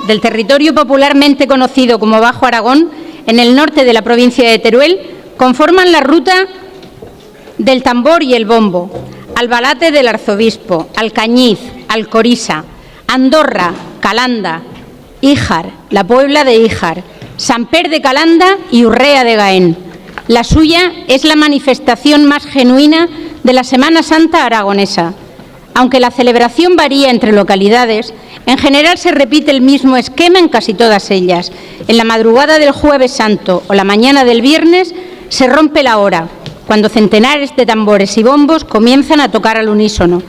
del territorio popularmente conocido como Bajo Aragón, en el norte de la provincia de Teruel, conforman la ruta del tambor y el bombo: Albalate del Arzobispo, Alcañiz, Alcorisa, Andorra, Calanda, Híjar, la Puebla de Híjar, Samper de Calanda y Urrea de Gaén. La suya es la manifestación más genuina de la Semana Santa aragonesa. Aunque la celebración varía entre localidades, en general se repite el mismo esquema en casi todas ellas. En la madrugada del Jueves Santo o la mañana del viernes se rompe la hora, cuando centenares de tambores y bombos comienzan a tocar al unísono.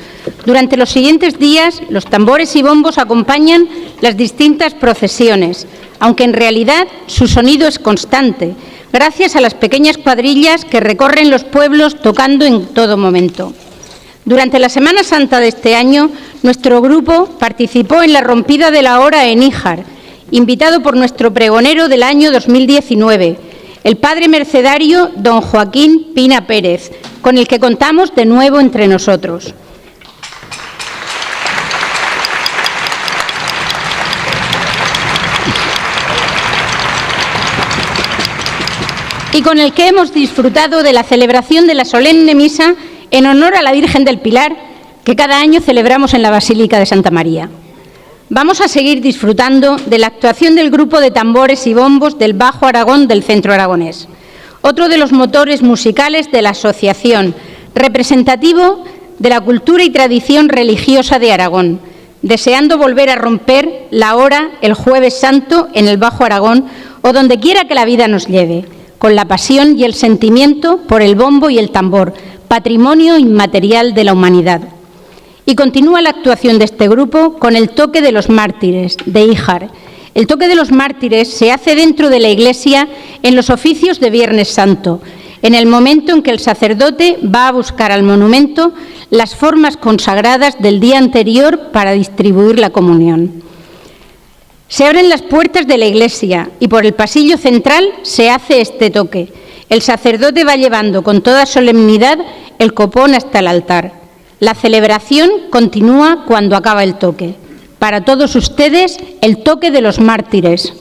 Durante los siguientes días, los tambores y bombos acompañan las distintas procesiones, aunque en realidad su sonido es constante, gracias a las pequeñas cuadrillas que recorren los pueblos tocando en todo momento. Durante la Semana Santa de este año, nuestro grupo participó en la rompida de la hora en Híjar, invitado por nuestro pregonero del año 2019, el padre mercedario don Joaquín Pina Pérez, con el que contamos de nuevo entre nosotros. Y con el que hemos disfrutado de la celebración de la solemne misa en honor a la Virgen del Pilar, que cada año celebramos en la Basílica de Santa María. Vamos a seguir disfrutando de la actuación del grupo de tambores y bombos del Bajo Aragón del Centro Aragonés, otro de los motores musicales de la asociación, representativo de la cultura y tradición religiosa de Aragón, deseando volver a romper la hora el Jueves Santo en el Bajo Aragón o donde quiera que la vida nos lleve, con la pasión y el sentimiento por el bombo y el tambor, patrimonio inmaterial de la humanidad. Y continúa la actuación de este grupo con el toque de los mártires de Híjar. El toque de los mártires se hace dentro de la iglesia en los oficios de Viernes Santo, en el momento en que el sacerdote va a buscar al monumento las formas consagradas del día anterior para distribuir la comunión. Se abren las puertas de la iglesia y por el pasillo central se hace este toque. El sacerdote va llevando con toda solemnidad el copón hasta el altar. La celebración continúa cuando acaba el toque. Para todos ustedes, el toque de los mártires.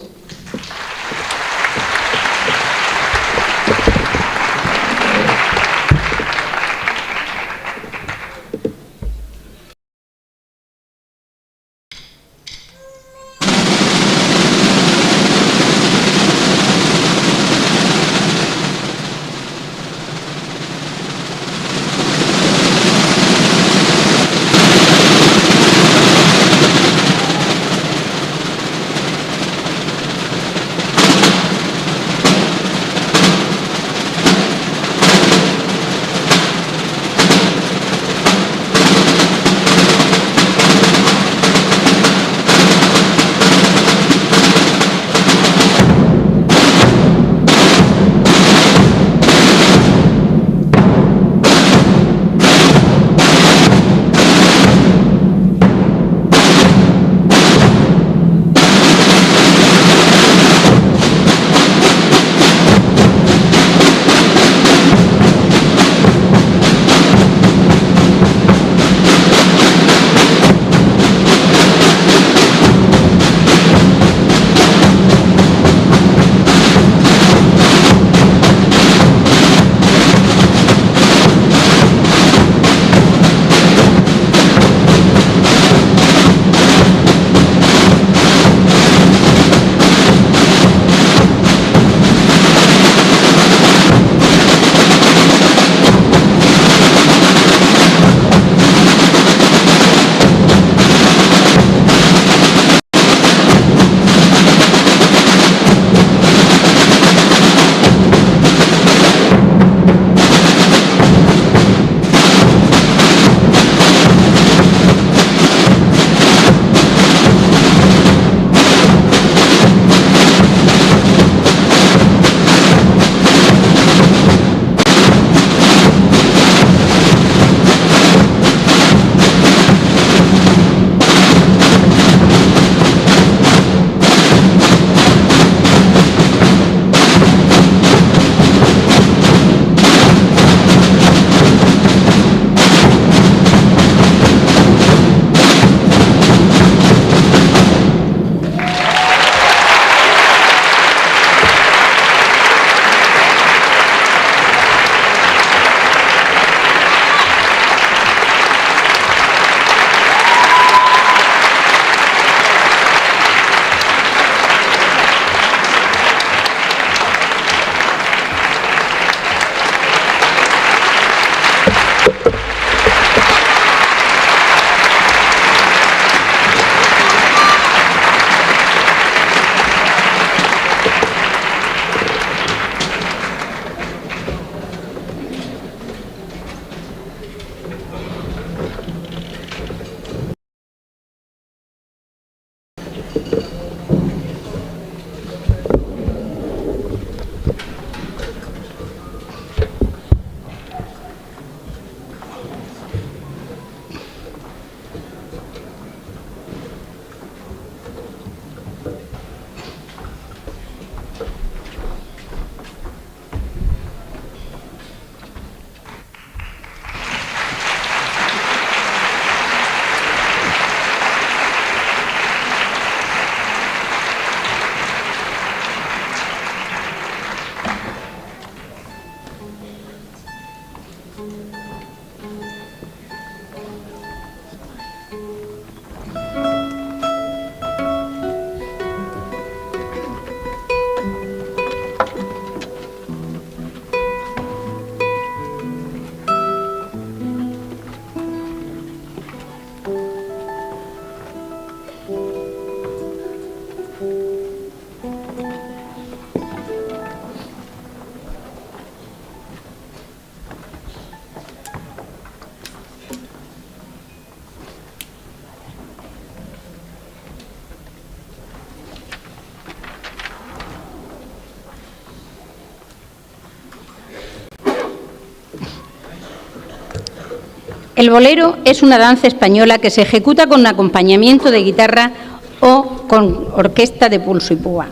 El bolero es una danza española que se ejecuta con acompañamiento de guitarra o con orquesta de pulso y púa.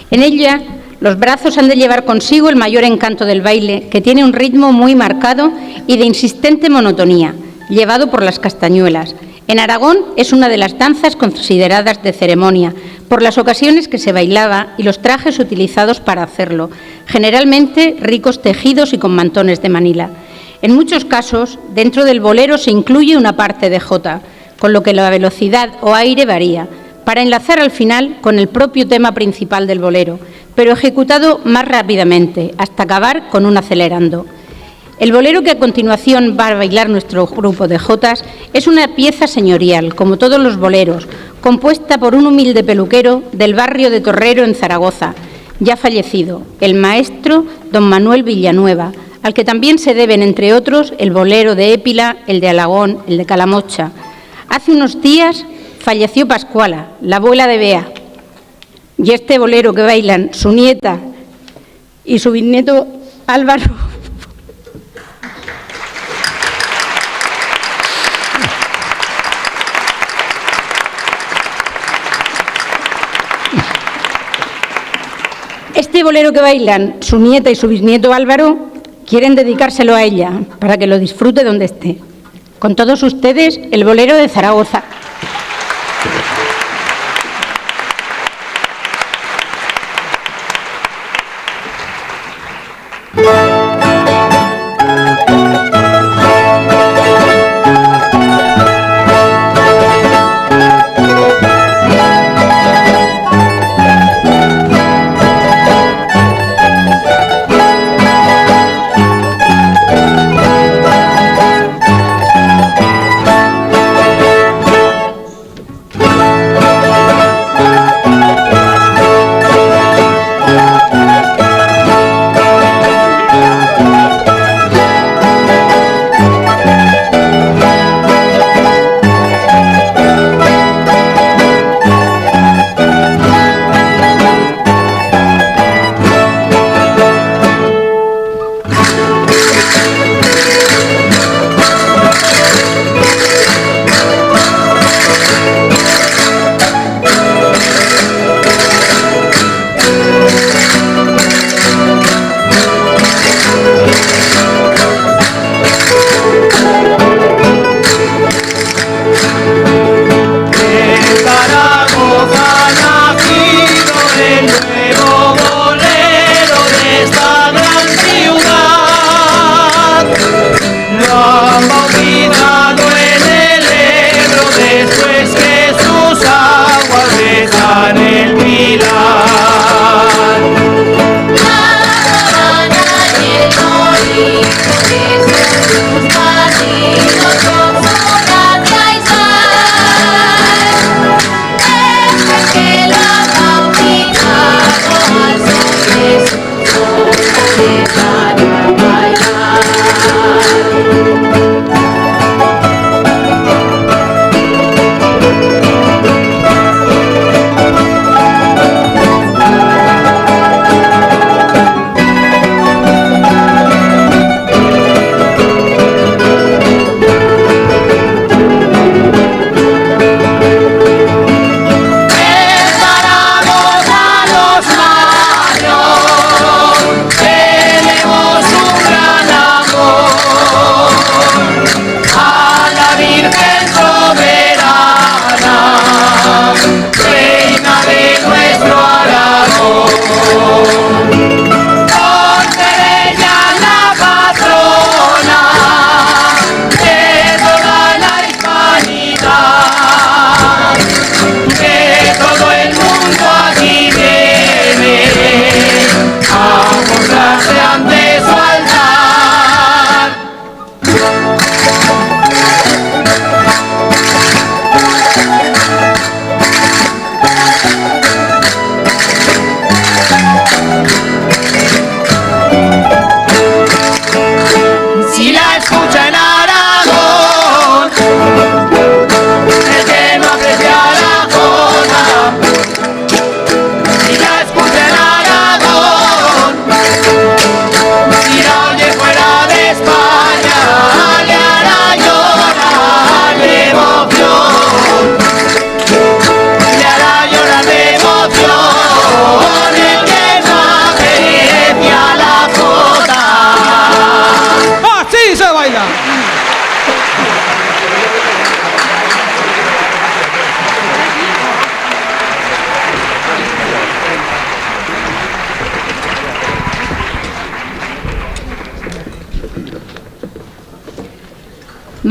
En ella, los brazos han de llevar consigo el mayor encanto del baile, que tiene un ritmo muy marcado y de insistente monotonía, llevado por las castañuelas. En Aragón es una de las danzas consideradas de ceremonia, por las ocasiones que se bailaba y los trajes utilizados para hacerlo, generalmente ricos tejidos y con mantones de Manila. En muchos casos, dentro del bolero se incluye una parte de jota, con lo que la velocidad o aire varía, para enlazar al final con el propio tema principal del bolero, pero ejecutado más rápidamente, hasta acabar con un acelerando. El bolero que a continuación va a bailar nuestro grupo de jotas es una pieza señorial, como todos los boleros, compuesta por un humilde peluquero del barrio de Torrero, en Zaragoza, ya fallecido, el maestro don Manuel Villanueva, al que también se deben, entre otros, el bolero de Épila, el de Alagón, el de Calamocha. Hace unos días falleció Pascuala, la abuela de Bea, y este bolero que bailan su nieta y su bisnieto Álvaro. Este bolero que bailan su nieta y su bisnieto Álvaro quieren dedicárselo a ella, para que lo disfrute donde esté. Con todos ustedes, el bolero de Zaragoza.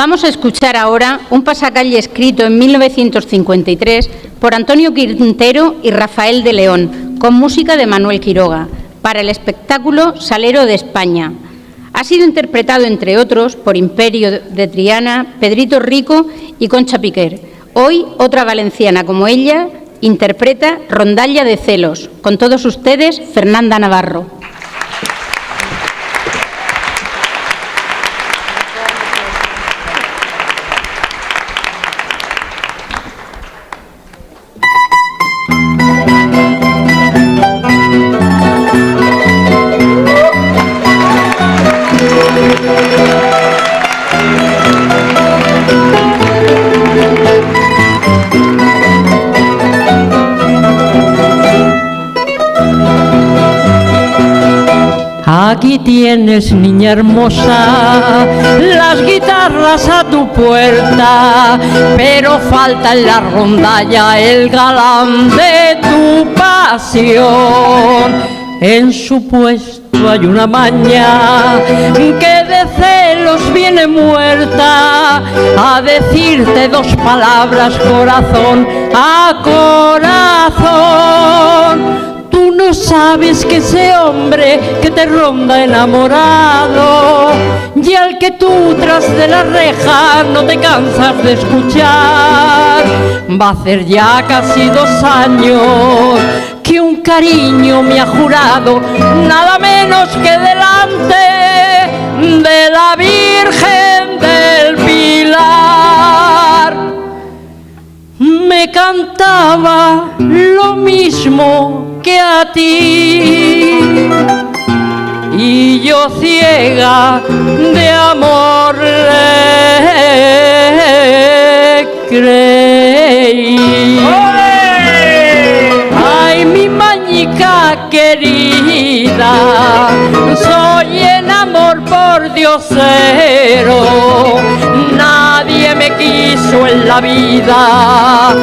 Vamos a escuchar ahora un pasacalle escrito en 1953 por Antonio Quintero y Rafael de León, con música de Manuel Quiroga, para el espectáculo Salero de España. Ha sido interpretado, entre otros, por Imperio de Triana, Pedrito Rico y Concha Piquer. Hoy, otra valenciana como ella interpreta Rondalla de celos. Con todos ustedes, Fernanda Navarro. Aquí tienes, niña hermosa, las guitarras a tu puerta, pero falta en la rondalla el galán de tu pasión. En su puesto hay una maña que de celos viene muerta a decirte dos palabras, corazón a corazón. Tú no sabes que ese hombre que te ronda enamorado y al que tú tras de la reja no te cansas de escuchar, va a hacer ya casi 2 años que un cariño me ha jurado, nada menos que delante de la Virgen del Pilar. Me cantaba lo mismo que a ti y yo ciega de amor le creí. Ay, mi mañica querida, soy en amor por diosero, nadie me quiso en la vida,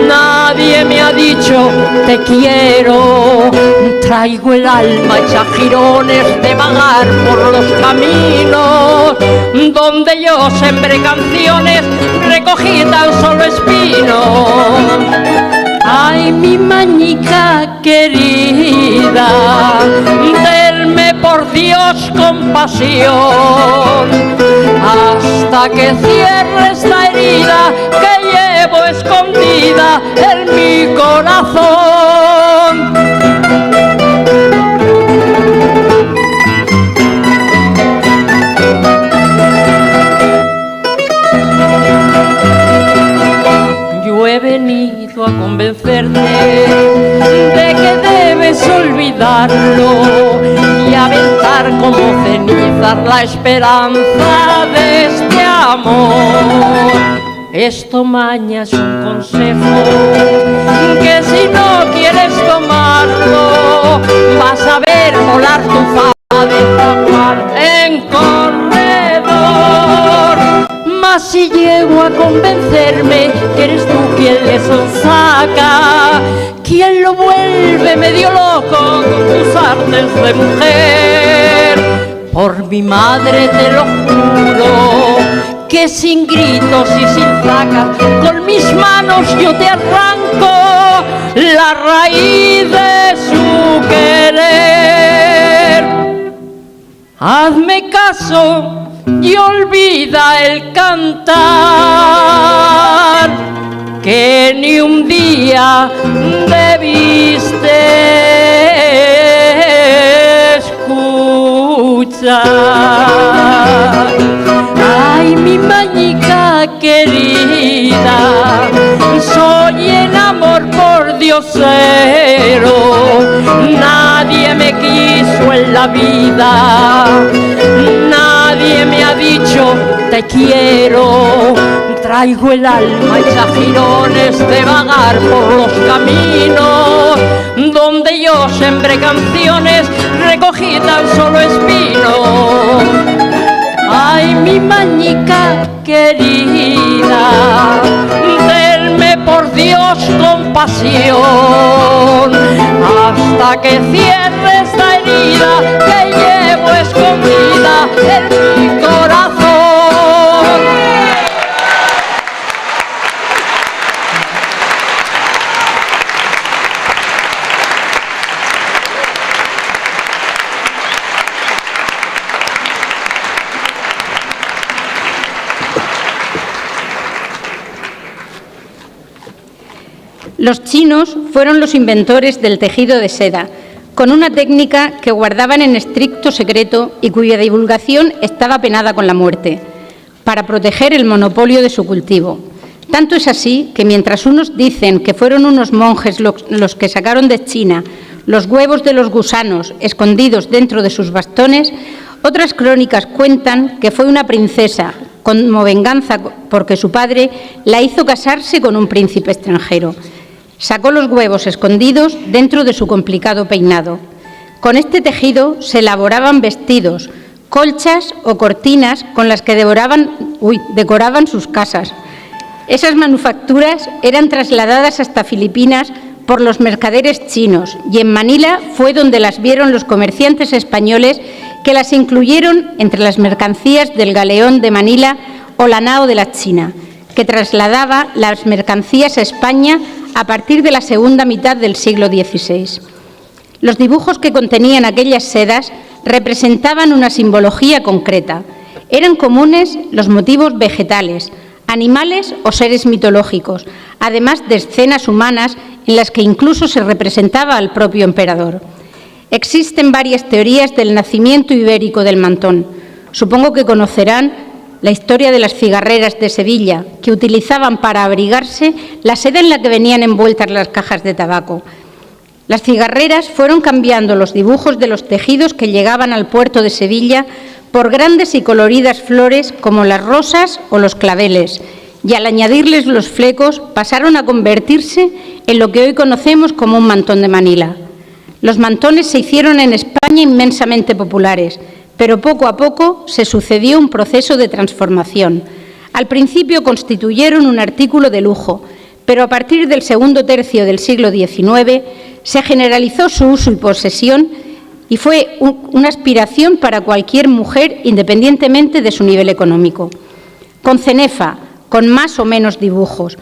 nadie me ha dicho te quiero. Traigo el alma hecha jirones de vagar por los caminos donde yo sembré canciones, recogí tan solo espinos. Ay, mi mañica querida, denme por Dios compasión, hasta que cierre esta herida que llevo escondida en mi corazón. Yo he venido a convencerte de que debes olvidarlo y aventar como cenizas la esperanza de este amor. Esto, maña, es un consejo que si no quieres tomarlo vas a ver volar tu fama de Juan en corredor. Mas si llego a convencerme que eres tú quien le sonsaca, quien lo vuelve medio loco con tus artes de mujer, por mi madre te lo juro que sin gritos y sin zaca, con mis manos yo te arranco la raíz de su querer. Hazme caso y olvida el cantar que ni un día debiste escuchar. Ay, mi mañica querida, soy en amor por diosero, nadie me quiso en la vida, nadie me ha dicho te quiero. Traigo el alma hecha jirones de vagar por los caminos donde yo sembré canciones, recogí tan solo espinos. Ay, mi mañica querida, denme por Dios compasión, hasta que cierre esta herida que llevo escondida en mi corazón. Los chinos fueron los inventores del tejido de seda, con una técnica que guardaban en estricto secreto y cuya divulgación estaba penada con la muerte, para proteger el monopolio de su cultivo. Tanto es así que mientras unos dicen que fueron unos monjes los que sacaron de China los huevos de los gusanos escondidos dentro de sus bastones, otras crónicas cuentan que fue una princesa, como venganza porque su padre la hizo casarse con un príncipe extranjero. Sacó los huevos escondidos dentro de su complicado peinado. Con este tejido se elaboraban vestidos, colchas o cortinas con las que decoraban sus casas. Esas manufacturas eran trasladadas hasta Filipinas por los mercaderes chinos y en Manila fue donde las vieron los comerciantes españoles que las incluyeron entre las mercancías del galeón de Manila o la nao de la China, que trasladaba las mercancías a España a partir de la segunda mitad del siglo XVI. Los dibujos que contenían aquellas sedas representaban una simbología concreta. Eran comunes los motivos vegetales, animales o seres mitológicos, además de escenas humanas en las que incluso se representaba al propio emperador. Existen varias teorías del nacimiento ibérico del mantón. Supongo que conocerán la historia de las cigarreras de Sevilla, que utilizaban para abrigarse la seda en la que venían envueltas las cajas de tabaco. Las cigarreras fueron cambiando los dibujos de los tejidos que llegaban al puerto de Sevilla por grandes y coloridas flores como las rosas o los claveles, y al añadirles los flecos pasaron a convertirse en lo que hoy conocemos como un mantón de Manila. Los mantones se hicieron en España inmensamente populares, pero poco a poco se sucedió un proceso de transformación. Al principio constituyeron un artículo de lujo, pero a partir del segundo tercio del siglo XIX se generalizó su uso y posesión y fue una aspiración para cualquier mujer independientemente de su nivel económico. Con cenefa, con más o menos dibujos,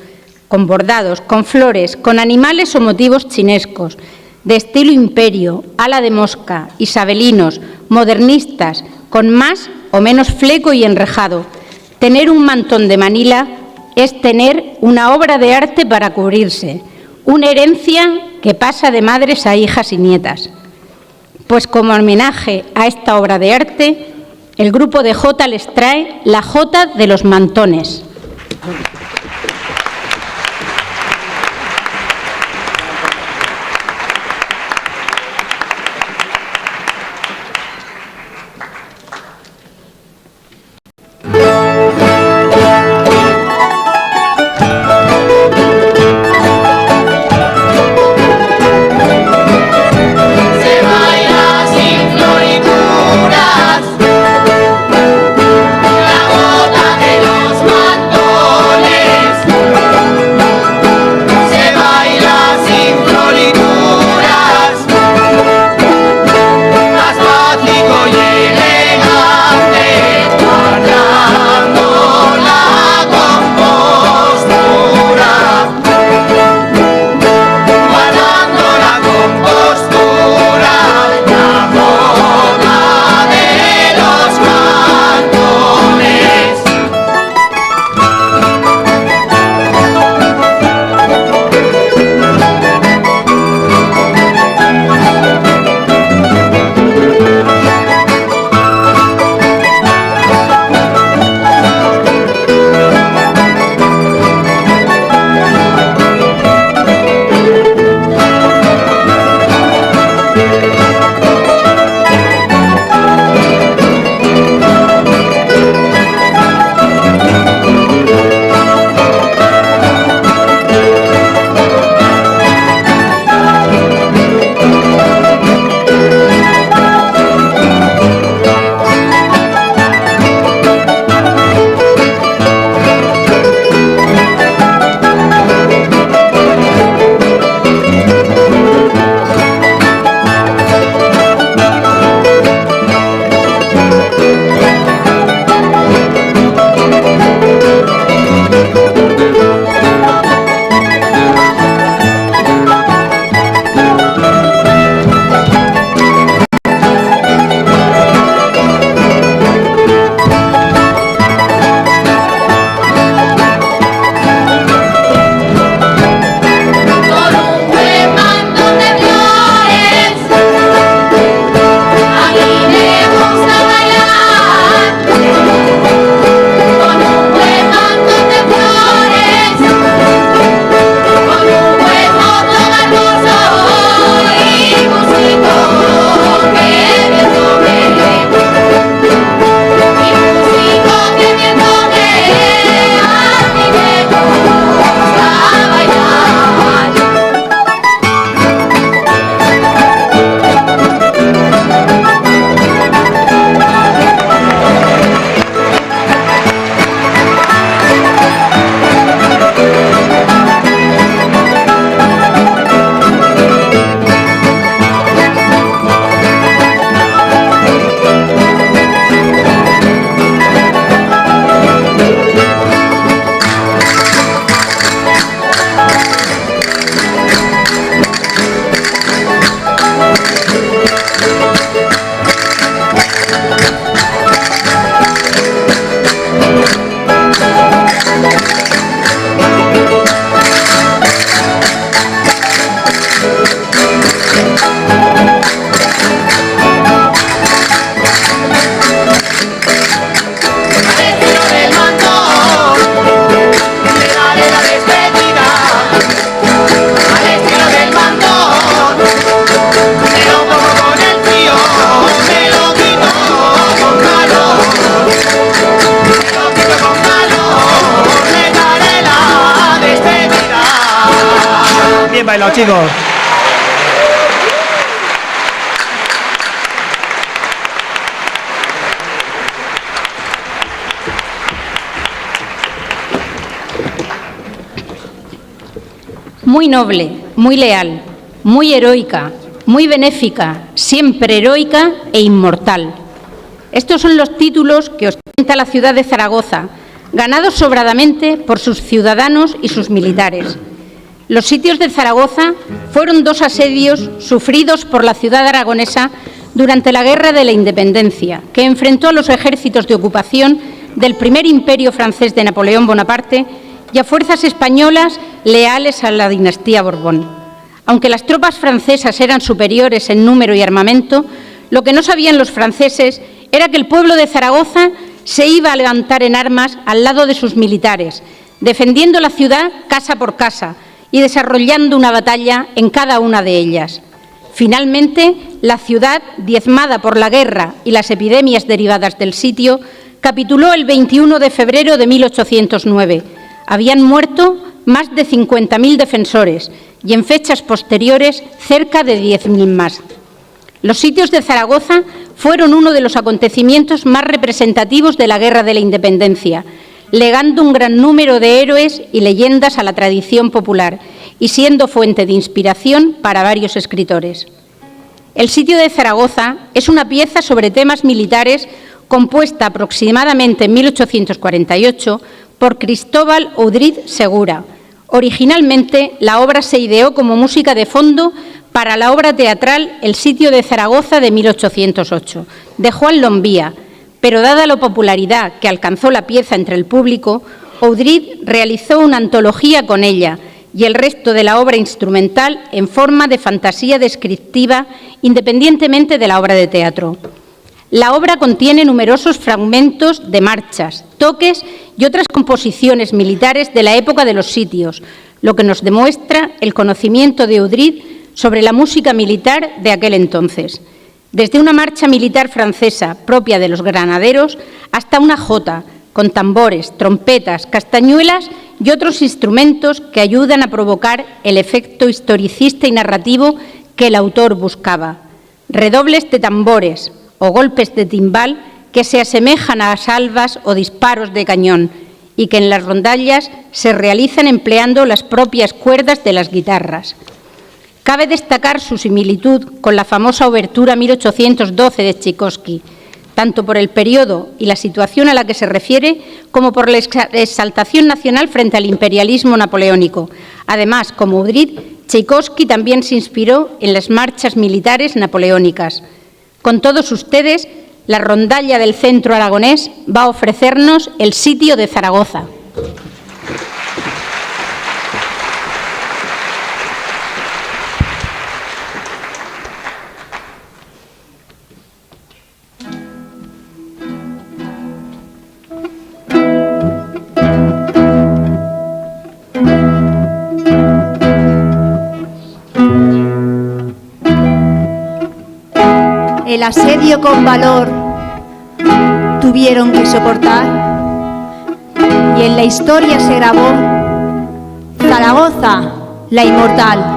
con bordados, con flores, con animales o motivos chinescos, de estilo imperio, ala de mosca, isabelinos, modernistas, con más o menos fleco y enrejado. Tener un mantón de Manila es tener una obra de arte para cubrirse, una herencia que pasa de madres a hijas y nietas. Pues como homenaje a esta obra de arte, el grupo de Jota les trae la Jota de los mantones. La Jota de los mantones. bailado, chicos. Muy noble, muy leal, muy heroica, muy benéfica, siempre heroica e inmortal. Estos son los títulos que ostenta la ciudad de Zaragoza, ganados sobradamente por sus ciudadanos y sus militares. Los sitios de Zaragoza fueron 2 asedios sufridos por la ciudad aragonesa durante la Guerra de la Independencia, que enfrentó a los ejércitos de ocupación del primer imperio francés de Napoleón Bonaparte y a fuerzas españolas leales a la dinastía Borbón. Aunque las tropas francesas eran superiores en número y armamento, lo que no sabían los franceses era que el pueblo de Zaragoza se iba a levantar en armas al lado de sus militares, defendiendo la ciudad casa por casa y desarrollando una batalla en cada una de ellas. Finalmente, la ciudad, diezmada por la guerra y las epidemias derivadas del sitio, capituló el 21 de febrero de 1809. Habían muerto más de 50.000 defensores y en fechas posteriores cerca de 10.000 más. Los sitios de Zaragoza fueron uno de los acontecimientos más representativos de la Guerra de la Independencia, legando un gran número de héroes y leyendas a la tradición popular y siendo fuente de inspiración para varios escritores. El sitio de Zaragoza es una pieza sobre temas militares compuesta aproximadamente en 1848 por Cristóbal Udrid Segura. Originalmente, la obra se ideó como música de fondo para la obra teatral El sitio de Zaragoza de 1808, de Juan Lombía, pero dada la popularidad que alcanzó la pieza entre el público, Udrid realizó una antología con ella y el resto de la obra instrumental en forma de fantasía descriptiva, independientemente de la obra de teatro. La obra contiene numerosos fragmentos de marchas, toques y otras composiciones militares de la época de los sitios, lo que nos demuestra el conocimiento de Udrid sobre la música militar de aquel entonces. Desde una marcha militar francesa propia de los granaderos hasta una jota con tambores, trompetas, castañuelas y otros instrumentos que ayudan a provocar el efecto historicista y narrativo que el autor buscaba. Redobles de tambores o golpes de timbal que se asemejan a salvas o disparos de cañón y que en las rondallas se realizan empleando las propias cuerdas de las guitarras. Cabe destacar su similitud con la famosa obertura 1812 de Tchaikovsky, tanto por el periodo y la situación a la que se refiere, como por la exaltación nacional frente al imperialismo napoleónico. Además, como Udrid, Tchaikovsky también se inspiró en las marchas militares napoleónicas. Con todos ustedes, la rondalla del centro aragonés va a ofrecernos El sitio de Zaragoza. El asedio con valor tuvieron que soportar y en la historia se grabó Zaragoza, la inmortal.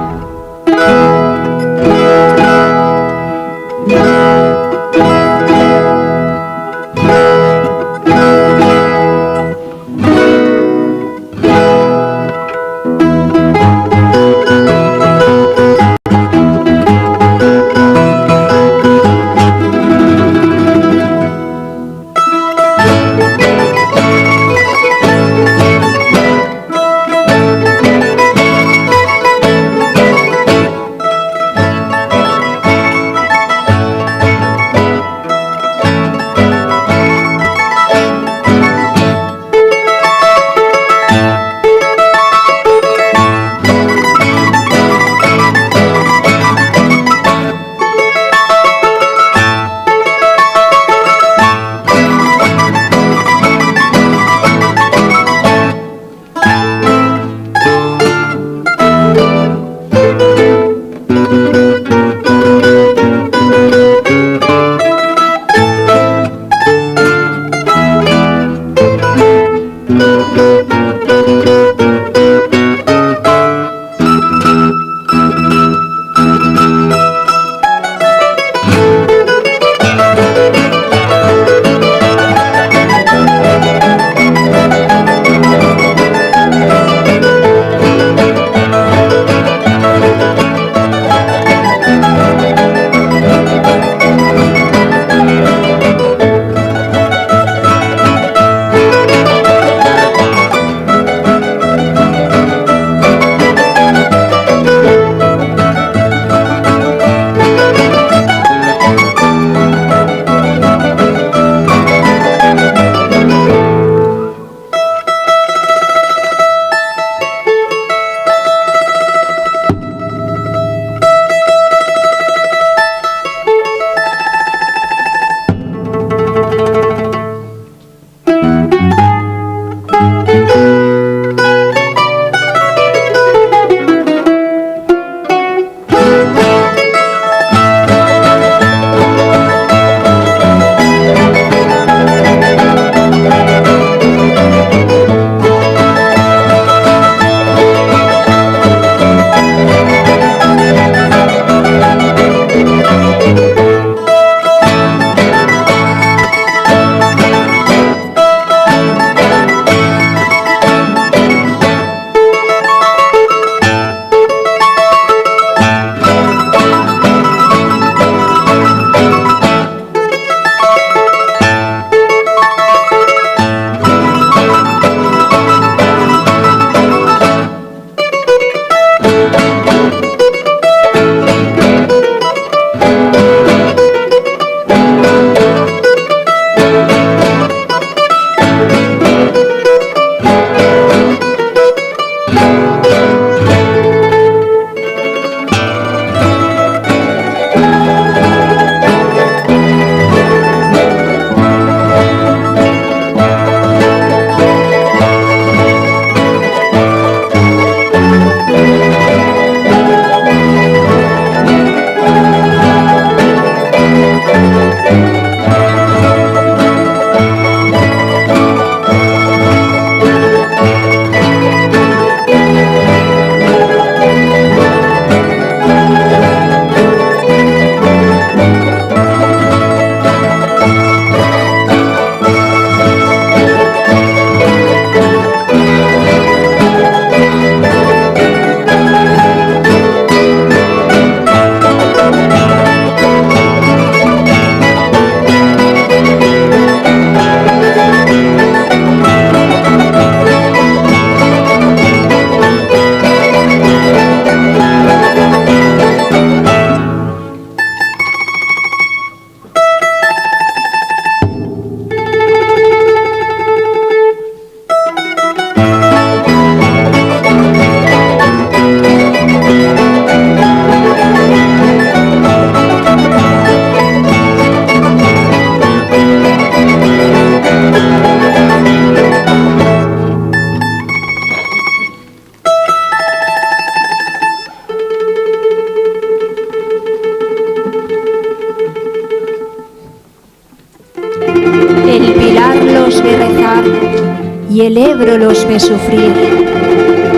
y el Ebro los ve sufrir.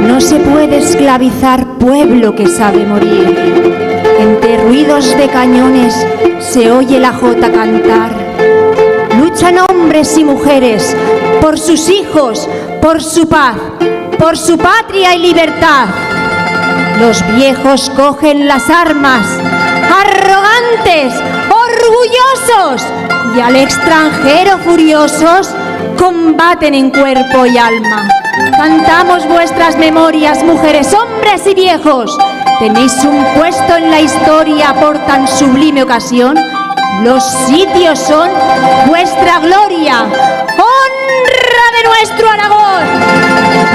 No se puede esclavizar pueblo que sabe morir. Entre ruidos de cañones se oye la jota cantar. Luchan hombres y mujeres por sus hijos, por su paz, por su patria y libertad. Los viejos cogen las armas, arrogantes, orgullosos, y al extranjero furiosos combaten en cuerpo y alma. Cantamos vuestras memorias, mujeres, hombres y viejos. Tenéis un puesto en la historia por tan sublime ocasión. Los sitios son vuestra gloria, honra de nuestro Aragón.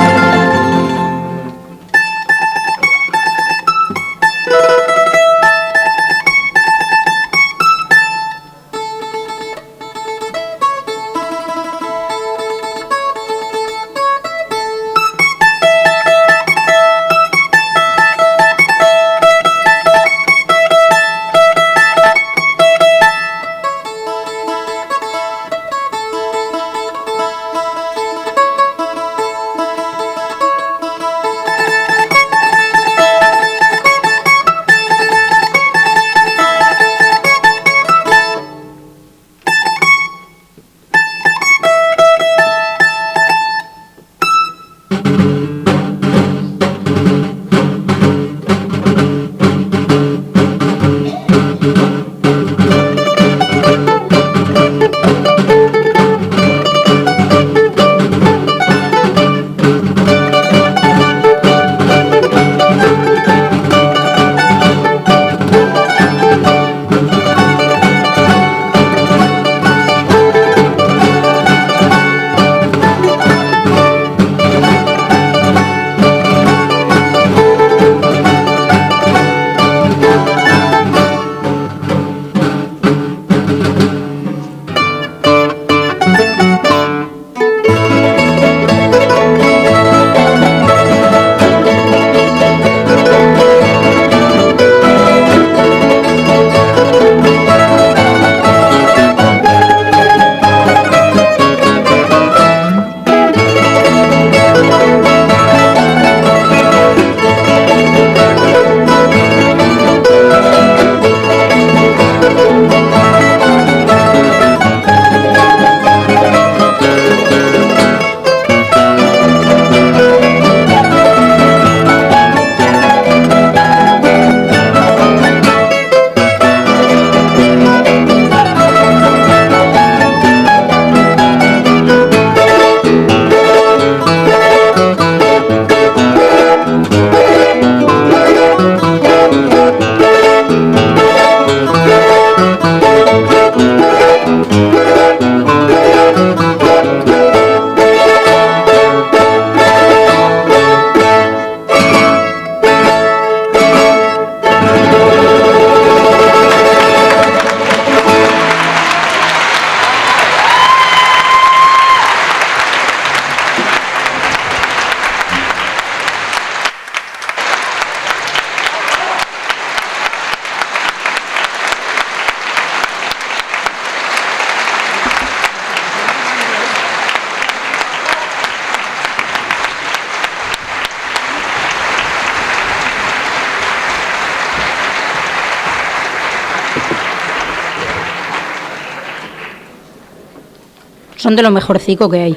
Son de lo mejorcico que hay.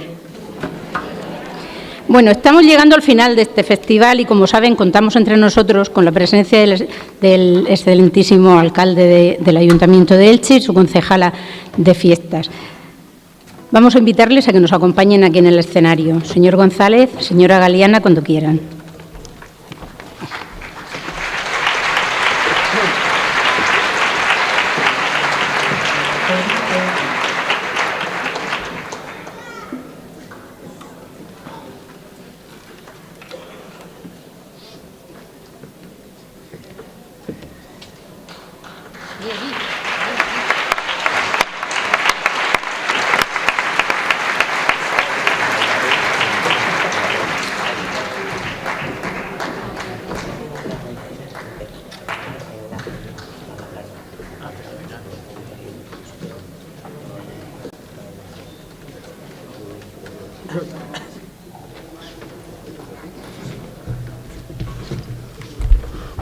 Bueno, estamos llegando al final de este festival y, como saben, contamos entre nosotros con la presencia del excelentísimo alcalde del Ayuntamiento de Elche y su concejala de fiestas. Vamos a invitarles a que nos acompañen aquí en el escenario. Señor González, señora Galeana, cuando quieran.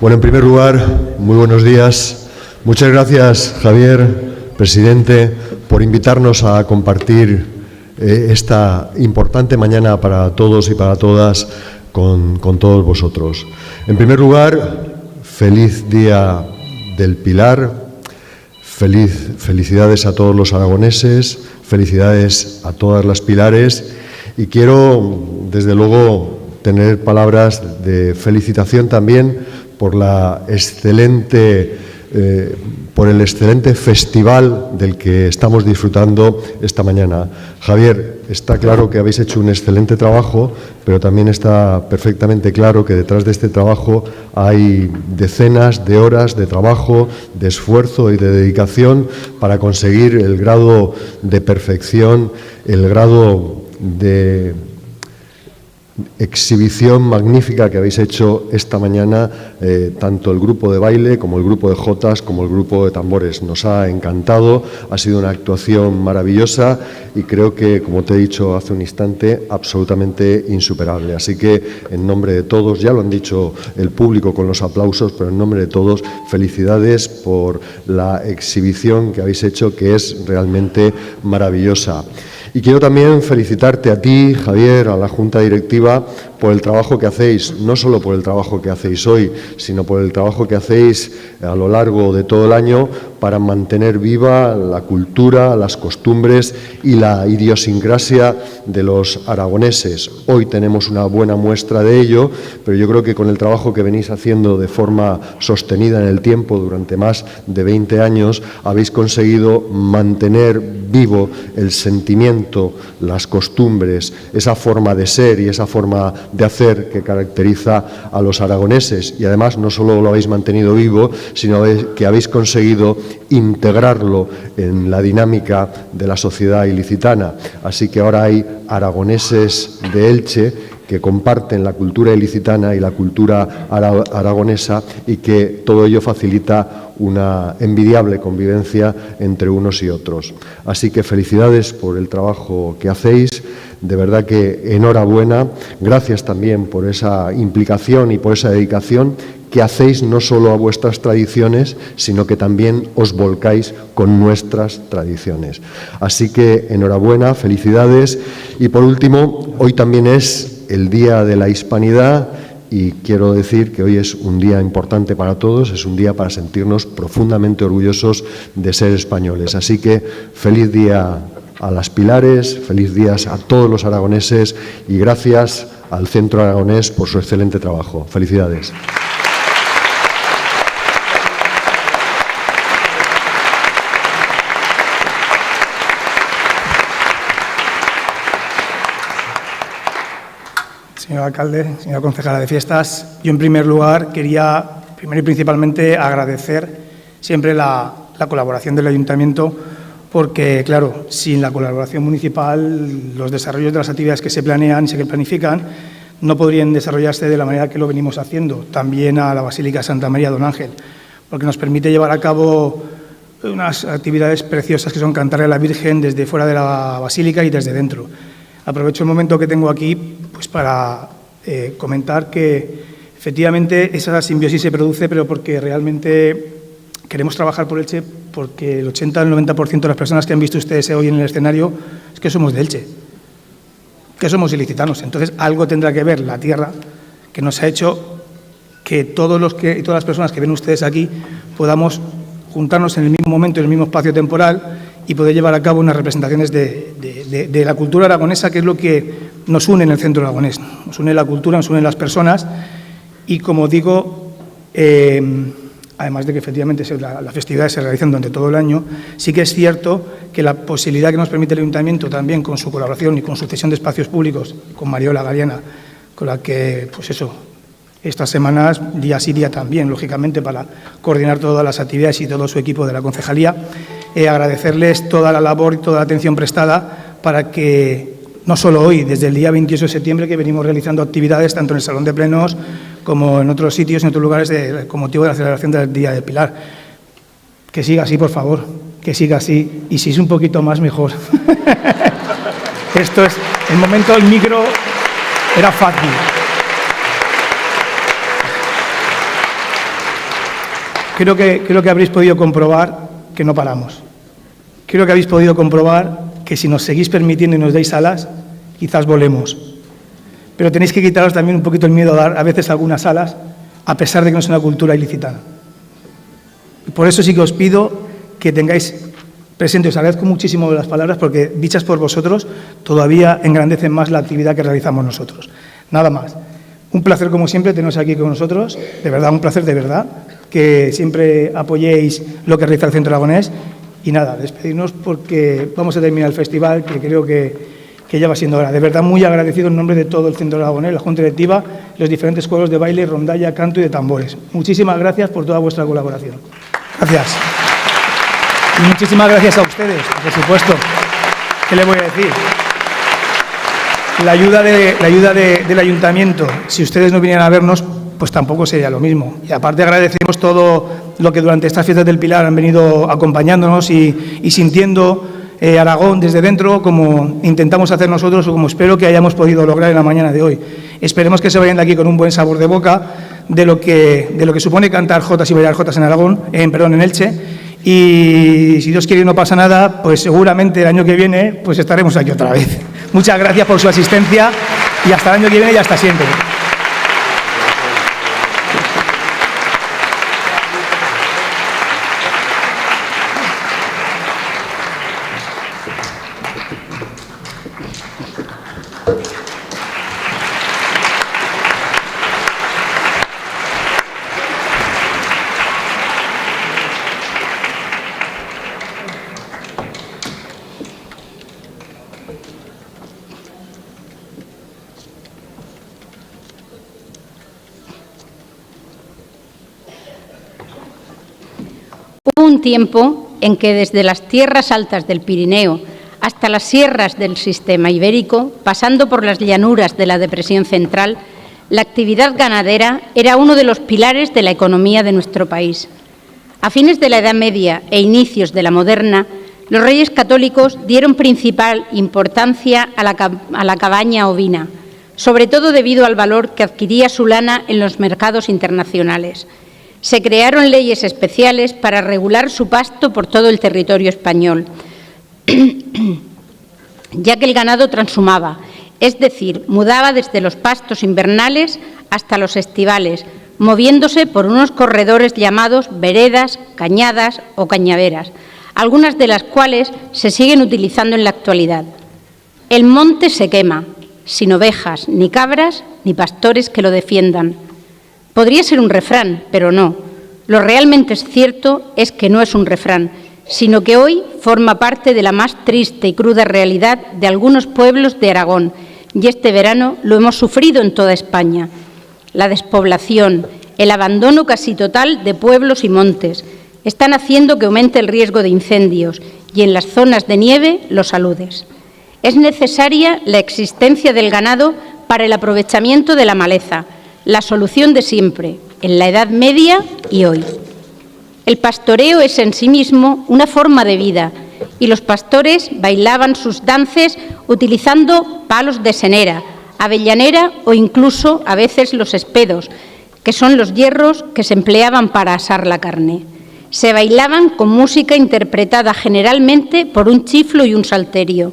Bueno, en primer lugar, muy buenos días. Muchas gracias, Javier, presidente, por invitarnos a compartir esta importante mañana para todos y para todas con todos vosotros. En primer lugar, feliz Día del Pilar, felicidades a todos los aragoneses, felicidades a todas las pilares, y quiero, desde luego, tener palabras de felicitación también por el excelente festival del que estamos disfrutando esta mañana. Javier, está claro que habéis hecho un excelente trabajo, pero también está perfectamente claro que detrás de este trabajo hay decenas de horas de trabajo, de esfuerzo y de dedicación para conseguir el grado de perfección, el grado de exhibición magnífica que habéis hecho esta mañana, tanto el grupo de baile como el grupo de jotas como el grupo de tambores. Nos ha encantado, ha sido una actuación maravillosa y creo que, como te he dicho hace un instante, absolutamente insuperable. Así que, en nombre de todos, ya lo han dicho el público con los aplausos, pero en nombre de todos, felicidades por la exhibición que habéis hecho, que es realmente maravillosa. Y quiero también felicitarte a ti, Javier, a la Junta Directiva, por el trabajo que hacéis, no solo por el trabajo que hacéis hoy, sino por el trabajo que hacéis a lo largo de todo el año para mantener viva la cultura, las costumbres y la idiosincrasia de los aragoneses. Hoy tenemos una buena muestra de ello, pero yo creo que con el trabajo que venís haciendo de forma sostenida en el tiempo durante más de 20 años, habéis conseguido mantener vivo el sentimiento, las costumbres, esa forma de ser y esa forma de hacer que caracteriza a los aragoneses. Y además no solo lo habéis mantenido vivo, sino que habéis conseguido integrarlo en la dinámica de la sociedad ilicitana. Así que ahora hay aragoneses de Elche que comparten la cultura ilicitana y la cultura aragonesa, y que todo ello facilita una envidiable convivencia entre unos y otros. Así que felicidades por el trabajo que hacéis, de verdad que enhorabuena, gracias también por esa implicación y por esa dedicación que hacéis no solo a vuestras tradiciones, sino que también os volcáis con nuestras tradiciones. Así que enhorabuena, felicidades. Y por último, hoy también es el Día de la Hispanidad, y quiero decir que hoy es un día importante para todos, es un día para sentirnos profundamente orgullosos de ser españoles. Así que feliz día a las Pilares, feliz día a todos los aragoneses y gracias al Centro Aragonés por su excelente trabajo. Felicidades. Señor alcalde, señora concejala de fiestas, yo en primer lugar quería, primero y principalmente, agradecer siempre la colaboración del ayuntamiento, porque, claro, sin la colaboración municipal, los desarrollos de las actividades que se planean y se planifican no podrían desarrollarse de la manera que lo venimos haciendo, también a la Basílica de Santa María Don Ángel, porque nos permite llevar a cabo unas actividades preciosas que son cantarle a la Virgen desde fuera de la Basílica y desde dentro. Aprovecho el momento que tengo aquí pues para comentar que efectivamente esa simbiosis se produce, pero porque realmente queremos trabajar por Elche, porque el 80 al 90% de las personas que han visto ustedes hoy en el escenario es que somos de Elche, que somos ilicitanos. Entonces algo tendrá que ver la tierra que nos ha hecho que todas las personas que ven ustedes aquí podamos juntarnos en el mismo momento, en el mismo espacio temporal, y poder llevar a cabo unas representaciones de la cultura aragonesa, que es lo que nos une en el centro aragonés. Nos une la cultura, nos unen las personas y, como digo, además de que efectivamente las festividades se realizan durante todo el año, sí que es cierto que la posibilidad que nos permite el Ayuntamiento también con su colaboración y con su cesión de espacios públicos con Mariola Galeana, con la que, pues eso, estas semanas, día sí, día también, lógicamente, para coordinar todas las actividades y todo su equipo de la concejalía. Agradecerles toda la labor y toda la atención prestada para que, no solo hoy, desde el día 28 de septiembre, que venimos realizando actividades tanto en el Salón de Plenos como en otros sitios, en otros lugares, con motivo de la celebración del Día del Pilar. Que siga así, por favor, que siga así. Y si es un poquito más, mejor. Esto es, el momento del micro era fácil. creo que habréis podido comprobar que no paramos. Creo que habéis podido comprobar que si nos seguís permitiendo y nos dais alas, quizás volemos. Pero tenéis que quitaros también un poquito el miedo a dar a veces algunas alas, a pesar de que no es una cultura ilicitana. Y por eso sí que os pido que tengáis presente, os agradezco muchísimo las palabras, porque dichas por vosotros todavía engrandecen más la actividad que realizamos nosotros. Nada más. Un placer, como siempre, teneros aquí con nosotros. De verdad, un placer de verdad, que siempre apoyéis lo que realiza el Centro Aragonés. Y nada, despedirnos porque vamos a terminar el festival, que creo que ya va siendo hora. De verdad, muy agradecido en nombre de todo el Centro Aragonés, la Junta Directiva, los diferentes cuadros de baile, rondalla, canto y de tambores. Muchísimas gracias por toda vuestra colaboración. Gracias. Y muchísimas gracias a ustedes, por supuesto. ¿Qué les voy a decir? La ayuda del Ayuntamiento, si ustedes no vinieran a vernos, pues tampoco sería lo mismo. Y aparte agradecemos todo lo que durante estas fiestas del Pilar han venido acompañándonos y sintiendo Aragón desde dentro, como intentamos hacer nosotros o como espero que hayamos podido lograr en la mañana de hoy. Esperemos que se vayan de aquí con un buen sabor de boca de lo que supone cantar jotas y bailar jotas en Aragón, en Elche. Y si Dios quiere y no pasa nada, pues seguramente el año que viene pues estaremos aquí otra vez. Muchas gracias por su asistencia y hasta el año que viene y hasta siempre. Hubo un tiempo en que desde las tierras altas del Pirineo hasta las sierras del sistema ibérico, pasando por las llanuras de la Depresión Central, la actividad ganadera era uno de los pilares de la economía de nuestro país. A fines de la Edad Media e inicios de la moderna, los reyes católicos dieron principal importancia a la cabaña ovina, sobre todo debido al valor que adquiría su lana en los mercados internacionales. Se crearon leyes especiales para regular su pasto por todo el territorio español, ya que el ganado transhumaba, es decir, mudaba desde los pastos invernales hasta los estivales, moviéndose por unos corredores llamados veredas, cañadas o cañaveras, algunas de las cuales se siguen utilizando en la actualidad. El monte se quema, sin ovejas, ni cabras, ni pastores que lo defiendan. Podría ser un refrán, pero no. Lo realmente cierto es que no es un refrán, sino que hoy forma parte de la más triste y cruda realidad de algunos pueblos de Aragón, y este verano lo hemos sufrido en toda España. La despoblación, el abandono casi total de pueblos y montes, están haciendo que aumente el riesgo de incendios y en las zonas de nieve los aludes. Es necesaria la existencia del ganado para el aprovechamiento de la maleza, la solución de siempre, en la Edad Media y hoy. El pastoreo es en sí mismo una forma de vida y los pastores bailaban sus danzas utilizando palos de senera, avellanera o incluso a veces los espedos, que son los hierros que se empleaban para asar la carne. Se bailaban con música interpretada generalmente por un chiflo y un salterio.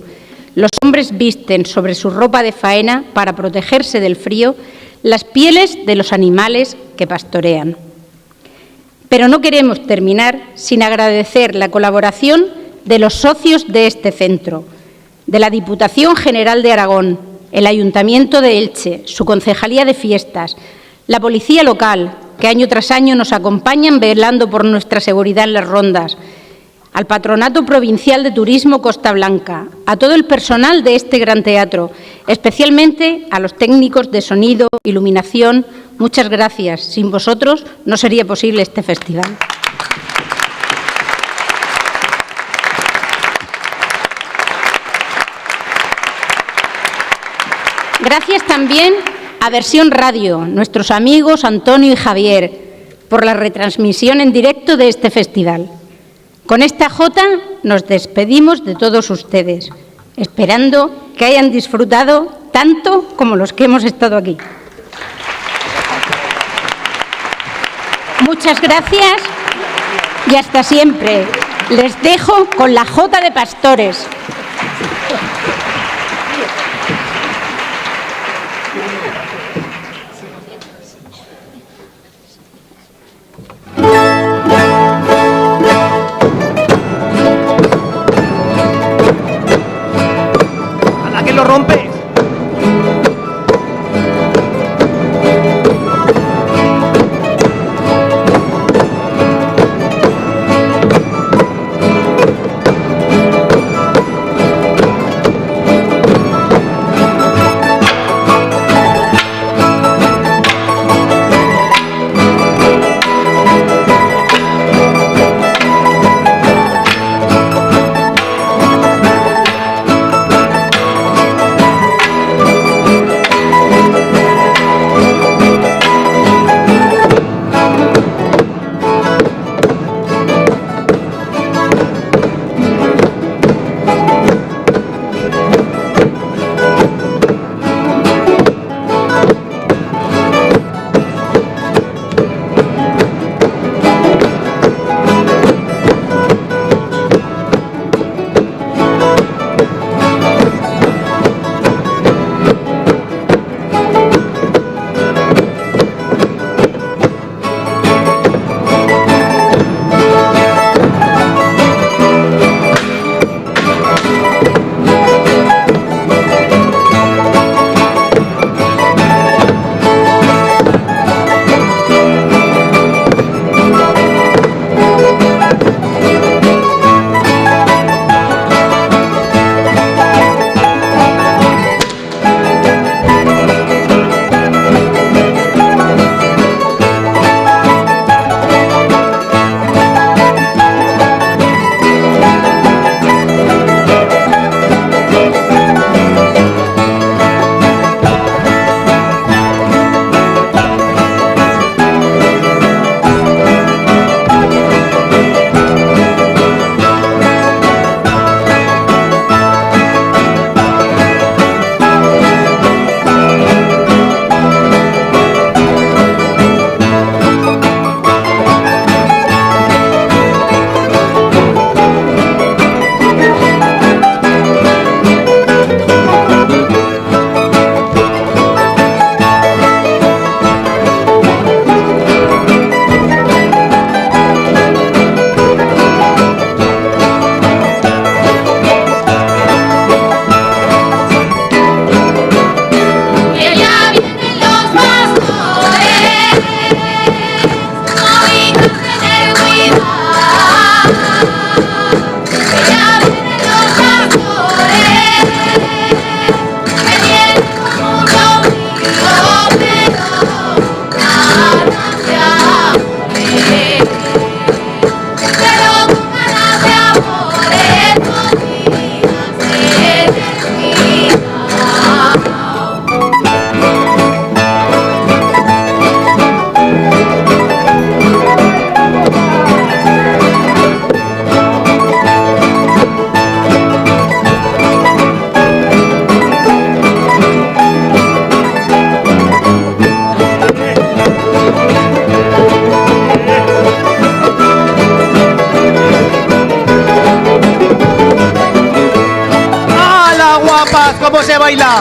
Los hombres visten sobre su ropa de faena para protegerse del frío las pieles de los animales que pastorean. Pero no queremos terminar sin agradecer la colaboración de los socios de este centro, de la Diputación General de Aragón, el Ayuntamiento de Elche, su Concejalía de Fiestas, la Policía Local, que año tras año nos acompañan velando por nuestra seguridad en las rondas, al Patronato Provincial de Turismo Costa Blanca, a todo el personal de este gran teatro, especialmente a los técnicos de sonido, iluminación. Muchas gracias. Sin vosotros no sería posible este festival. Gracias también a Versión Radio, nuestros amigos Antonio y Javier, por la retransmisión en directo de este festival. Con esta jota nos despedimos de todos ustedes, esperando que hayan disfrutado tanto como los que hemos estado aquí. Muchas gracias y hasta siempre. Les dejo con la Jota de Pastores. ¡A la que lo rompes! ¿Cómo se baila?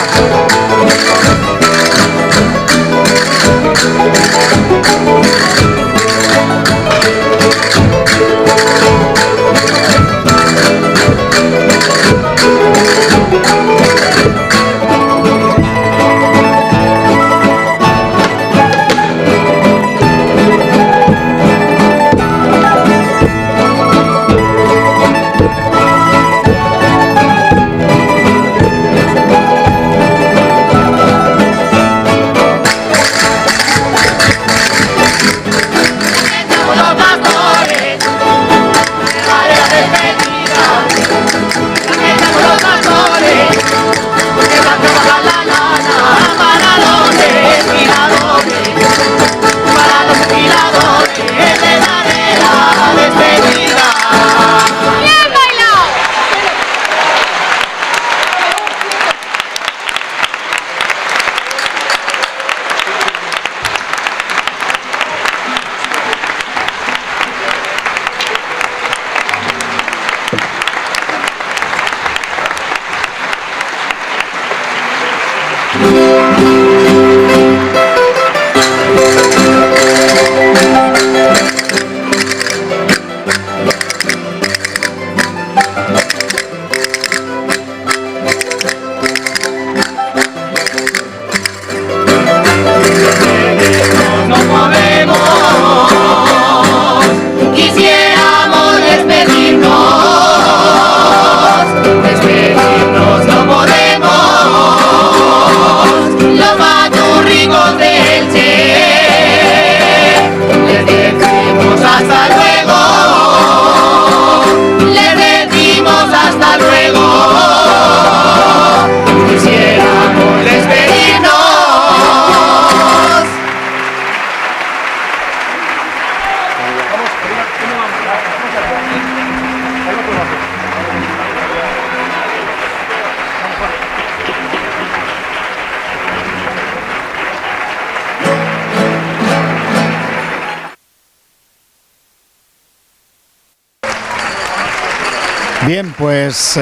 Bien, pues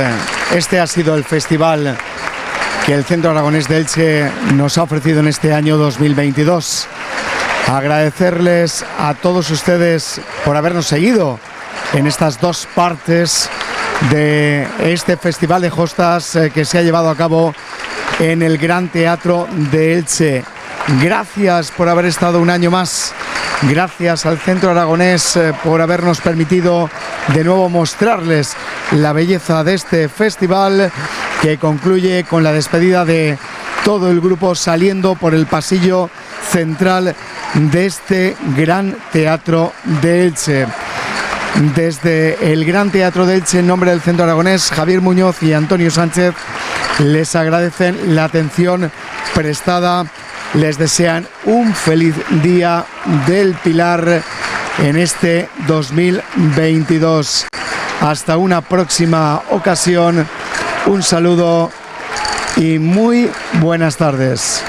este ha sido el festival que el Centro Aragonés de Elche nos ha ofrecido en este año 2022. Agradecerles a todos ustedes por habernos seguido en estas dos partes de este Festival de Jostas que se ha llevado a cabo en el Gran Teatro de Elche. Gracias por haber estado un año más. Gracias al Centro Aragonés por habernos permitido de nuevo mostrarles la belleza de este festival, que concluye con la despedida de todo el grupo saliendo por el pasillo central de este Gran Teatro de Elche. Desde el Gran Teatro de Elche, en nombre del Centro Aragonés, Javier Muñoz y Antonio Sánchez les agradecen la atención prestada. Les desean un feliz Día del Pilar en este 2022. Hasta una próxima ocasión. Un saludo y muy buenas tardes.